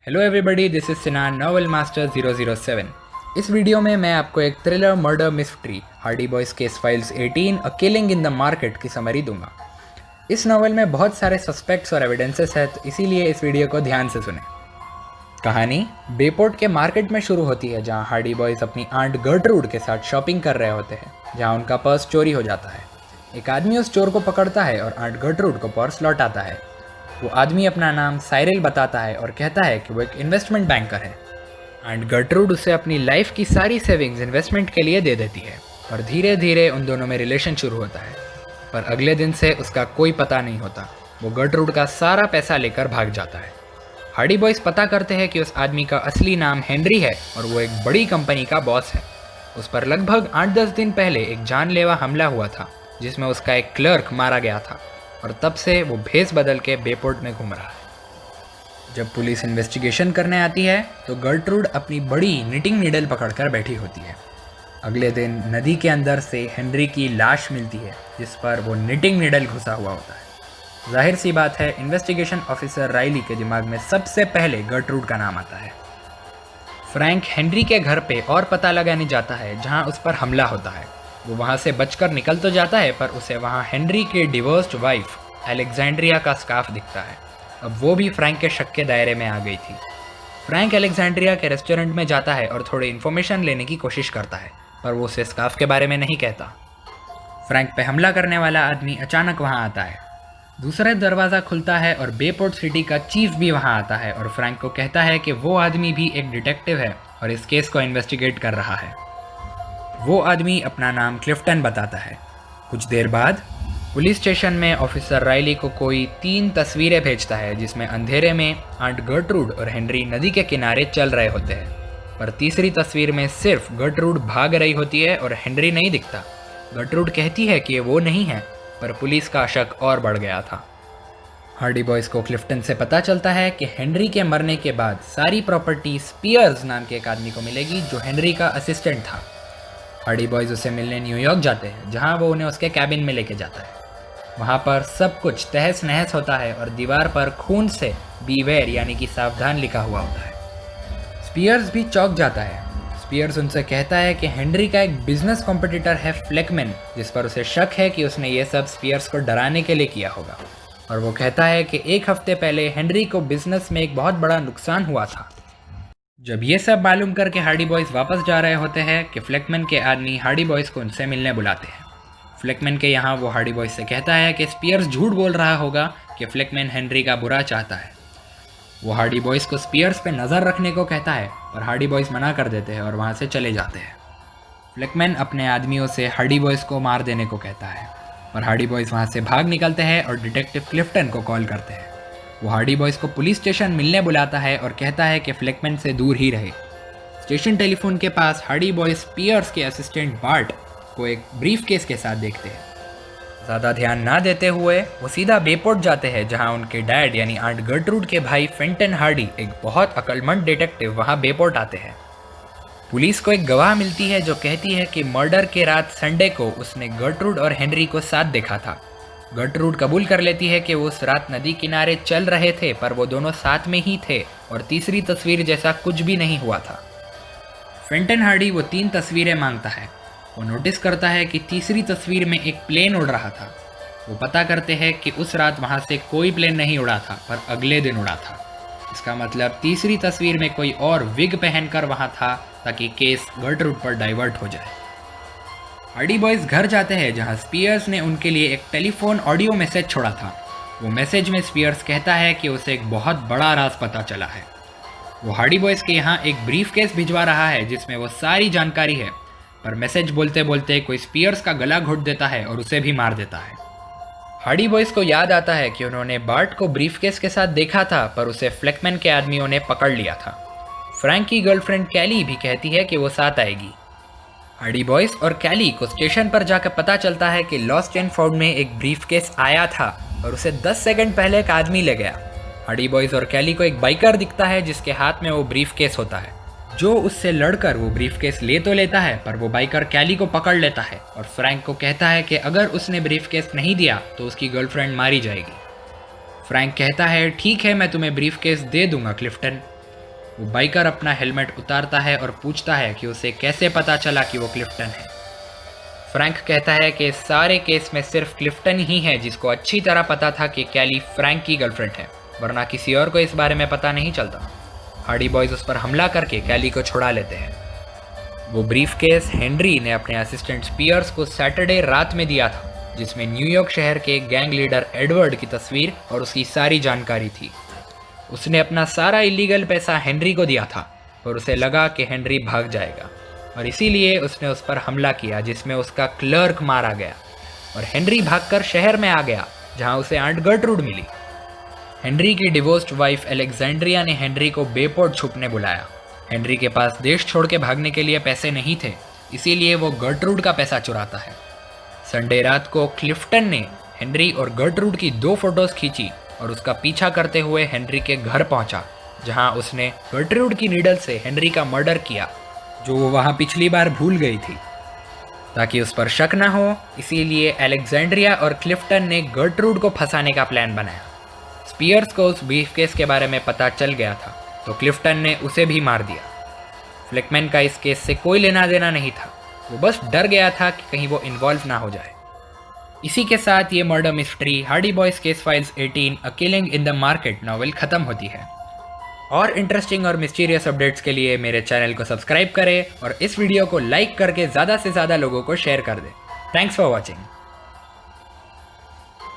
Hello everybody, this is सिनान novel master 007। इस video में मैं आपको एक thriller murder mystery Hardy Boys case files 18 a killing in the market की समरी दूंगा। इस नॉवल में बहुत सारे सस्पेक्ट्स और एविडेंसेस हैं, तो इसीलिए इस वीडियो को ध्यान से सुने। कहानी बेपोर्ट के मार्केट में शुरू होती है, जहां हार्डी बॉयज अपनी आंट गर्टरूड के साथ शॉपिंग कर रहे होते हैं, जहां उनका पर्स चोरी हो जाता है। एक आदमी उस चोर को पकड़ता है और आंट गर्टरूड को पर्स लौटाता है। वो आदमी अपना नाम साइरिल बताता है और कहता है कि वो एक इन्वेस्टमेंट बैंकर है। एंड गर्टरूड उसे अपनी लाइफ की सारी सेविंग्स इन्वेस्टमेंट के लिए दे देती है और धीरे धीरे उन दोनों में रिलेशन शुरू होता है। पर अगले दिन से उसका कोई पता नहीं होता। वो गर्टरूड का सारा पैसा लेकर भाग जाता है। हार्डी बॉयज पता करते हैं कि उस आदमी का असली नाम हेनरी है और वो एक बड़ी कंपनी का बॉस है। उस पर लगभग 8-10 दिन पहले एक जानलेवा हमला हुआ था, जिसमें उसका एक क्लर्क मारा गया था, और तब से वो भेस बदल के बेपोर्ट में घूम रहा है। जब पुलिस इन्वेस्टिगेशन करने आती है तो गर्टरूड अपनी बड़ी निटिंग नीडल पकड़कर बैठी होती है। अगले दिन नदी के अंदर से हेनरी की लाश मिलती है, जिस पर वो निटिंग नीडल घुसा हुआ होता है। जाहिर सी बात है, इन्वेस्टिगेशन ऑफिसर राइली के दिमाग में सबसे पहले गर्टरूड का नाम आता है। फ्रैंक हेनरी के घर पे और पता लगाने जाता है, जहां उस पर हमला होता है। वो वहाँ से बचकर निकल तो जाता है, पर उसे वहाँ हेनरी की डिवोर्स्ड वाइफ अलेक्जेंड्रिया का स्कार्फ दिखता है। अब वो भी फ्रैंक के शक के दायरे में आ गई थी। फ्रैंक अलेक्जेंड्रिया के रेस्टोरेंट में जाता है और थोड़ी इन्फॉर्मेशन लेने की कोशिश करता है, पर वो उसे स्कार्फ के बारे में नहीं कहता। फ्रैंक पे हमला करने वाला आदमी अचानक वहाँ आता है। दूसरा दरवाज़ा खुलता है और बेपोर्ट सिटी का चीफ भी वहाँ आता है और फ्रैंक को कहता है कि वो आदमी भी एक डिटेक्टिव है और इस केस को इन्वेस्टिगेट कर रहा है। वो आदमी अपना नाम क्लिफ्टन बताता है। कुछ देर बाद पुलिस स्टेशन में ऑफिसर राइली को कोई 3 तस्वीरें भेजता है, जिसमें अंधेरे में आंट गर्टरूड और हेनरी नदी के किनारे चल रहे होते हैं, पर तीसरी तस्वीर में सिर्फ गर्टरूड भाग रही होती है और हेनरी नहीं दिखता। गर्टरूड कहती है कि ये वो नहीं है, पर पुलिस का शक और बढ़ गया था। हार्डी बॉयज को क्लिफ्टन से पता चलता है कि हेनरी के मरने के बाद सारी प्रॉपर्टी स्पीयर्स नाम के एक आदमी को मिलेगी, जो हेनरी का असिस्टेंट था। हार्डी बॉयज उसे मिलने न्यूयॉर्क जाते हैं, जहां वो उन्हें उसके कैबिन में लेके जाता है। वहां पर सब कुछ तहस नहस होता है और दीवार पर खून से बीवेयर यानी कि सावधान लिखा हुआ होता है। स्पीयर्स भी चौंक जाता है। स्पीयर्स उनसे कहता है कि हेनरी का एक बिजनेस कॉम्पिटिटर है फ्लेकमैन, जिस पर उसे शक है कि उसने ये सब स्पीयर्स को डराने के लिए किया होगा। और वो कहता है कि 1 हफ्ते पहले हेनरी को बिजनेस में एक बहुत बड़ा नुकसान हुआ था। जब ये सब मालूम करके हार्डी बॉयज वापस जा रहे होते हैं कि फ्लेकमैन के आदमी हार्डी बॉयज को उनसे मिलने बुलाते हैं। फ्लेकमैन के यहाँ वो हार्डी बॉयज से कहता है कि स्पीयर्स झूठ बोल रहा होगा कि फ्लेकमैन हेनरी का बुरा चाहता है। वो हार्डी बॉयज को स्पीयर्स पे नज़र रखने को कहता है, पर हार्डी बॉयज मना कर देते हैं और वहाँ से चले जाते हैं। फ्लेकमैन अपने आदमियों से हार्डी बॉयज को मार देने को कहता है, पर हार्डी बॉयज वहाँ से भाग निकलते हैं और डिटेक्टिव क्लिफ्टन को कॉल करते हैं। वो हार्डी बॉयज को पुलिस स्टेशन मिलने बुलाता है और कहता है कि फ्लेकमैन से दूर ही रहे। स्टेशन टेलीफोन के पास हार्डी बॉयज स्पीयर्स के असिस्टेंट बार्ट को एक ब्रीफ केस के साथ देखते हैं। ज़्यादा ध्यान ना देते हुए वो सीधा बेपोर्ट जाते हैं, जहां उनके डैड यानी आंट गर्टरूड के भाई फेंटन हार्डी, एक बहुत अक्लमंद डिटेक्टिव, वहां बेपोर्ट आते हैं। पुलिस को एक गवाह मिलती है जो कहती है कि मर्डर के रात संडे को उसने गर्टरूड और हेनरी को साथ देखा था। गर्टरूड कबूल कर लेती है कि वो उस रात नदी किनारे चल रहे थे, पर वो दोनों साथ में ही थे और तीसरी तस्वीर जैसा कुछ भी नहीं हुआ था। फेंटन हार्डी वो 3 तस्वीरें मांगता है। वो नोटिस करता है कि तीसरी तस्वीर में एक प्लेन उड़ रहा था। वो पता करते हैं कि उस रात वहाँ से कोई प्लेन नहीं उड़ा था, पर अगले दिन उड़ा था। इसका मतलब तीसरी तस्वीर में कोई और विग पहनकर वहाँ था, ताकि केस गर्टरूड पर डाइवर्ट हो जाए। हार्डी बॉयज घर जाते हैं, जहां स्पीयर्स ने उनके लिए एक टेलीफोन ऑडियो मैसेज छोड़ा था। वो मैसेज में स्पीयर्स कहता है कि उसे एक बहुत बड़ा राज पता चला है। वो हार्डी बॉयज के यहाँ एक ब्रीफ केस भिजवा रहा है, जिसमें वो सारी जानकारी है, पर मैसेज बोलते बोलते कोई स्पीयर्स का गला घोट देता है और उसे भी मार देता है। हार्डी बॉयज को याद आता है कि उन्होंने बार्ट को ब्रीफ केस के साथ देखा था, पर उसे फ्लेकमैन के आदमियों ने पकड़ लिया था। फ्रैंक की गर्लफ्रेंड कैली भी कहती है कि वो साथ आएगी। हार्डी बॉयज और कैली को स्टेशन पर जाकर पता चलता है कि लॉस्ट एंड फाउंड में एक ब्रीफ केस आया था और उसे 10 सेकंड पहले एक आदमी ले गया। हार्डी बॉयज और कैली को एक बाइकर दिखता है, जिसके हाथ में वो ब्रीफ केस होता है। जो उससे लड़कर वो ब्रीफ केस ले तो लेता है, पर वो बाइकर कैली को पकड़ लेता है और फ्रैंक को कहता है कि अगर उसने ब्रीफ केस नहीं दिया तो उसकी गर्लफ्रेंड मारी जाएगी। फ्रैंक कहता है, ठीक है, मैं तुम्हें ब्रीफ केस दे दूंगा क्लिफ्टन। वो बाइकर अपना हेलमेट उतारता है और पूछता है कि उसे कैसे पता चला कि वो क्लिफ्टन है। फ्रैंक कहता है कि इस सारे केस में सिर्फ क्लिफ्टन ही है जिसको अच्छी तरह पता था कि कैली फ्रैंक की गर्लफ्रेंड है, वरना किसी और को इस बारे में पता नहीं चलता। हार्डी बॉयज उस पर हमला करके कैली को छुड़ा लेते हैं। वो ब्रीफ केस हेनरी ने अपने असिस्टेंट स्पियर्स को सैटरडे रात में दिया था, जिसमें न्यूयॉर्क शहर के गैंग लीडर एडवर्ड की तस्वीर और उसकी सारी जानकारी थी। उसने अपना सारा इलीगल पैसा हेनरी को दिया था और उसे लगा कि हेनरी भाग जाएगा, और इसीलिए उसने उस पर हमला किया, जिसमें उसका क्लर्क मारा गया और हेनरी भागकर शहर में आ गया जहां उसे आंट गर्टरूड मिली। हेनरी की डिवोर्स्ड वाइफ अलेक्जेंड्रिया ने हेनरी को बेपोर्ट छुपने बुलाया। हेनरी के पास देश छोड़ के भागने के लिए पैसे नहीं थे, इसीलिए वो गर्टरूड का पैसा चुराता है। संडे रात को क्लिफ्टन ने हेनरी और गर्टरूड की 2 फोटोज खींची और उसका पीछा करते हुए हेनरी के घर पहुंचा, जहां उसने गर्टरूड की नीडल से हेनरी का मर्डर किया, जो वो वहां पिछली बार भूल गई थी। ताकि उस पर शक न हो, इसीलिए अलेक्जेंड्रिया और क्लिफ्टन ने गर्टरूड को फंसाने का प्लान बनाया। स्पियर्स को उस ब्रीफकेस के बारे में पता चल गया था, तो क्लिफ्टन ने उसे भी मार दिया। फ्लिकमैन का इस केस से कोई लेना देना नहीं था, वो बस डर गया था कि कहीं वो इन्वॉल्व ना हो जाए। इसी के साथ ये murder mystery Hardy Boys case files 18 a killing in the market novel खत्म होती है। और इंटरेस्टिंग और मिस्टीरियस अपडेट्स के लिए मेरे चैनल को सब्सक्राइब करें और इस वीडियो को लाइक करके ज़्यादा से ज़्यादा लोगों को शेयर कर दें। Thanks for watching.